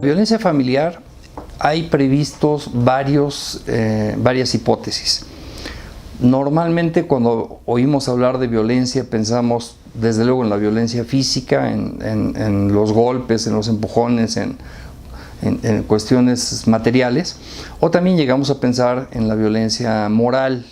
Violencia familiar, hay previstos varias hipótesis. Normalmente cuando oímos hablar de violencia pensamos desde luego en la violencia física, en los golpes, en los empujones, en cuestiones materiales, o también llegamos a pensar en la violencia moral,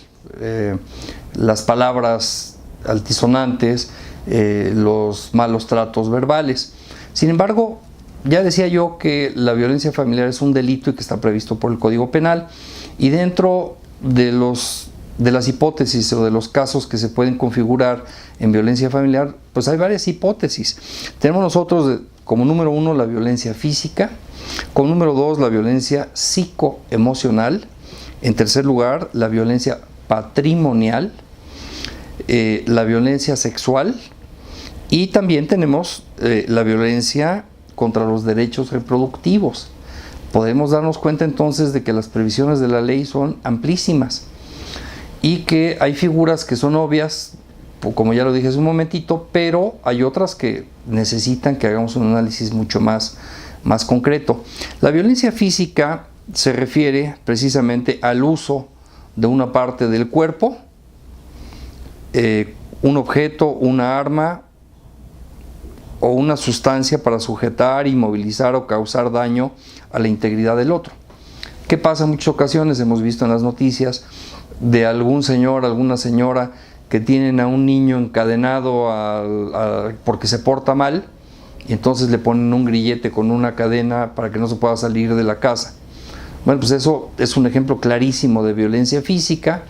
las palabras altisonantes, los malos tratos verbales. Sin embargo, ya decía yo que la violencia familiar es un delito y que está previsto por el Código Penal, y dentro de las hipótesis o de los casos que se pueden configurar en violencia familiar, pues hay varias hipótesis. Tenemos nosotros como número 1 la violencia física, como número 2 la violencia psicoemocional, en tercer lugar la violencia patrimonial, la violencia sexual, y también tenemos la violencia contra los derechos reproductivos. Podemos darnos cuenta entonces de que las previsiones de la ley son amplísimas y que hay figuras que son obvias, como ya lo dije hace un momentito, pero hay otras que necesitan que hagamos un análisis mucho más concreto. La violencia física se refiere precisamente al uso de una parte del cuerpo, un objeto, una arma o una sustancia para sujetar, inmovilizar o causar daño a la integridad del otro. ¿Qué pasa en muchas ocasiones? Hemos visto en las noticias de algún señor, alguna señora que tienen a un niño encadenado porque se porta mal, y entonces le ponen un grillete con una cadena para que no se pueda salir de la casa. Bueno, pues eso es un ejemplo clarísimo de violencia física,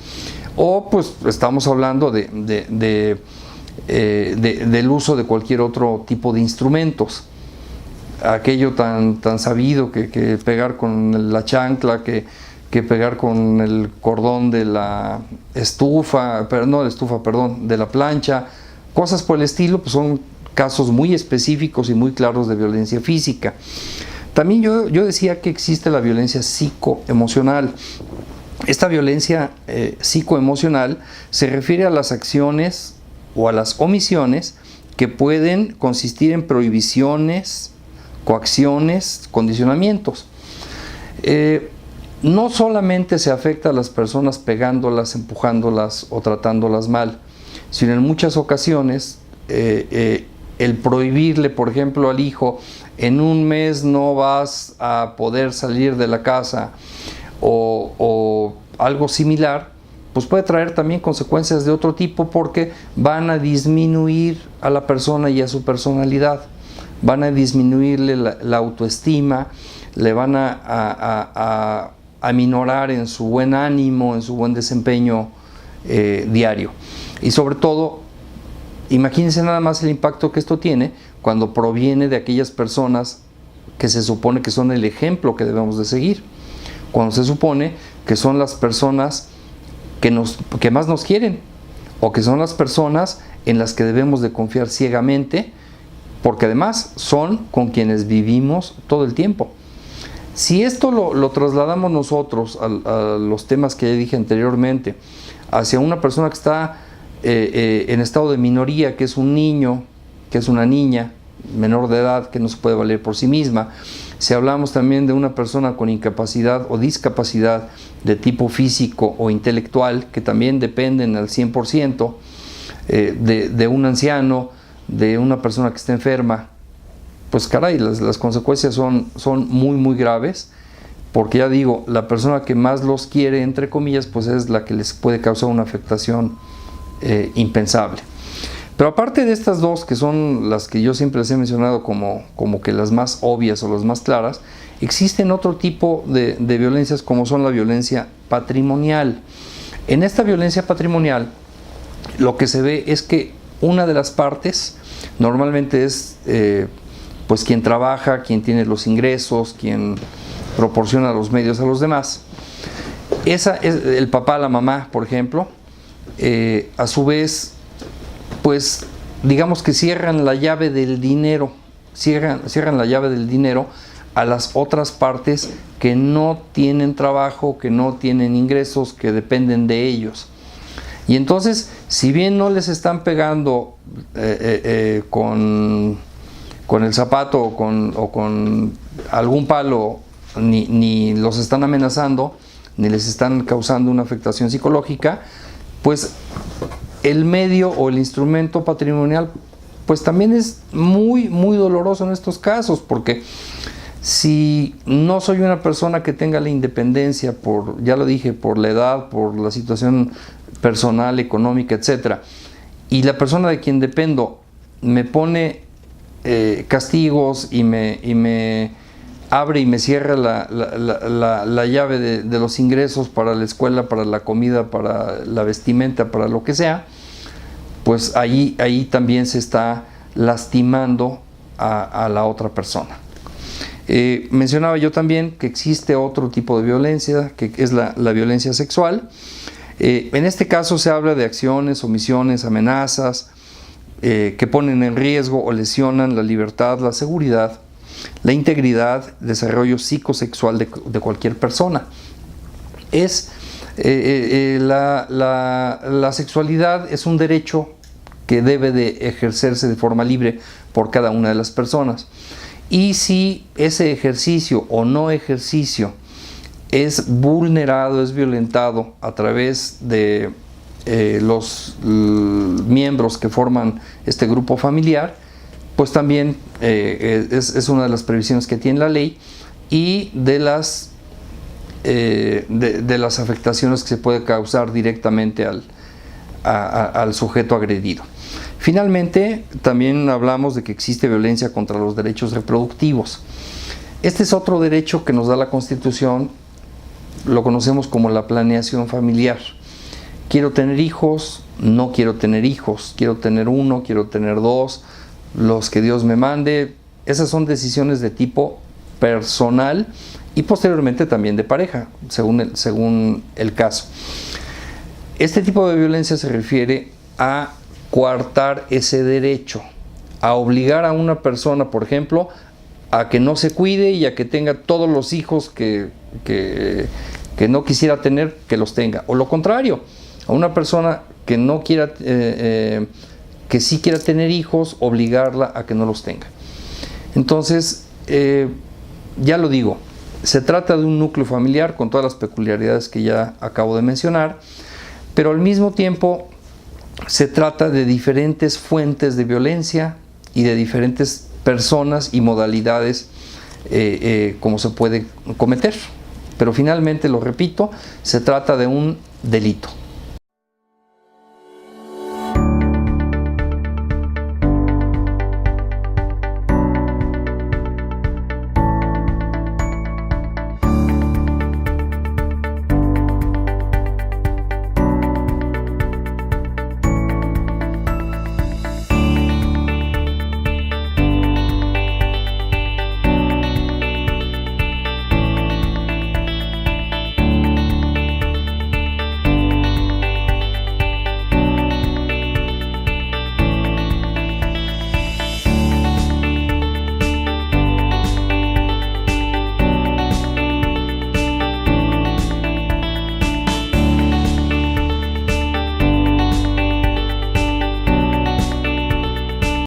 o pues estamos hablando del uso de cualquier otro tipo de instrumentos. Aquello tan sabido que pegar con la chancla, que pegar con el cordón de la de la plancha, cosas por el estilo, pues son casos muy específicos y muy claros de violencia física. También yo decía que existe la violencia psicoemocional. Esta violencia psicoemocional se refiere a las acciones o a las omisiones que pueden consistir en prohibiciones, coacciones, condicionamientos. No solamente se afecta a las personas pegándolas, empujándolas o tratándolas mal, sino en muchas ocasiones el prohibirle, por ejemplo, al hijo, en un mes no vas a poder salir de la casa, o algo similar, pues puede traer también consecuencias de otro tipo, porque van a disminuir a la persona y a su personalidad, van a disminuirle la autoestima, le van a aminorar en su buen ánimo, en su buen desempeño diario. Y sobre todo, imagínense nada más el impacto que esto tiene cuando proviene de aquellas personas que se supone que son el ejemplo que debemos de seguir, cuando se supone que son las personas que más nos quieren, o que son las personas en las que debemos de confiar ciegamente, porque además son con quienes vivimos todo el tiempo. Si esto lo trasladamos nosotros a los temas que ya dije anteriormente, hacia una persona que está en estado de minoría, que es un niño, que es una niña menor de edad, que no se puede valer por sí misma, si hablamos también de una persona con incapacidad o discapacidad de tipo físico o intelectual, que también dependen al 100% de un anciano, de una persona que está enferma, pues caray, las consecuencias son muy graves, porque ya digo, la persona que más los quiere, entre comillas, pues es la que les puede causar una afectación impensable. Pero aparte de estas dos, que son las que yo siempre les he mencionado como que las más obvias o las más claras, existen otro tipo de violencias, como son la violencia patrimonial. En esta violencia patrimonial, lo que se ve es que una de las partes normalmente es pues quien trabaja, quien tiene los ingresos, quien proporciona los medios a los demás. Esa es el papá, la mamá, por ejemplo. A su vez, pues digamos que cierran la llave del dinero, cierran la llave del dinero a las otras partes que no tienen trabajo, que no tienen ingresos, que dependen de ellos. Y entonces, si bien no les están pegando con el zapato o con algún palo, ni los están amenazando, ni les están causando una afectación psicológica, pues el medio o el instrumento patrimonial pues también es muy, muy doloroso en estos casos, porque si no soy una persona que tenga la independencia, ya lo dije, por la edad, por la situación personal, económica, etcétera, y la persona de quien dependo me pone castigos y me abre y me cierra la llave de los ingresos para la escuela, para la comida, para la vestimenta, para lo que sea, pues ahí también se está lastimando a la otra persona. Mencionaba yo también que existe otro tipo de violencia, que es la violencia sexual. En este caso se habla de acciones, omisiones, amenazas que ponen en riesgo o lesionan la libertad, la seguridad, la integridad, desarrollo psicosexual de cualquier persona. La sexualidad es un derecho que debe de ejercerse de forma libre por cada una de las personas. Y si ese ejercicio o no ejercicio es vulnerado, es violentado a través de los miembros que forman este grupo familiar, pues también es una de las previsiones que tiene la ley y de las afectaciones que se puede causar directamente al sujeto agredido. Finalmente, también hablamos de que existe violencia contra los derechos reproductivos. Este es otro derecho que nos da la Constitución, lo conocemos como la planeación familiar. Quiero tener hijos, no quiero tener hijos, quiero tener uno, quiero tener dos, los que Dios me mande. Esas son decisiones de tipo personal y posteriormente también de pareja, según el caso. Este tipo de violencia se refiere a coartar ese derecho, a obligar a una persona, por ejemplo, a que no se cuide y a que tenga todos los hijos que no quisiera tener, que los tenga. O lo contrario, a una persona que no quiera, que sí quiera tener hijos, obligarla a que no los tenga. Entonces, ya lo digo, se trata de un núcleo familiar con todas las peculiaridades que ya acabo de mencionar, pero al mismo tiempo se trata de diferentes fuentes de violencia y de diferentes personas y modalidades como se puede cometer. Pero finalmente, lo repito, se trata de un delito.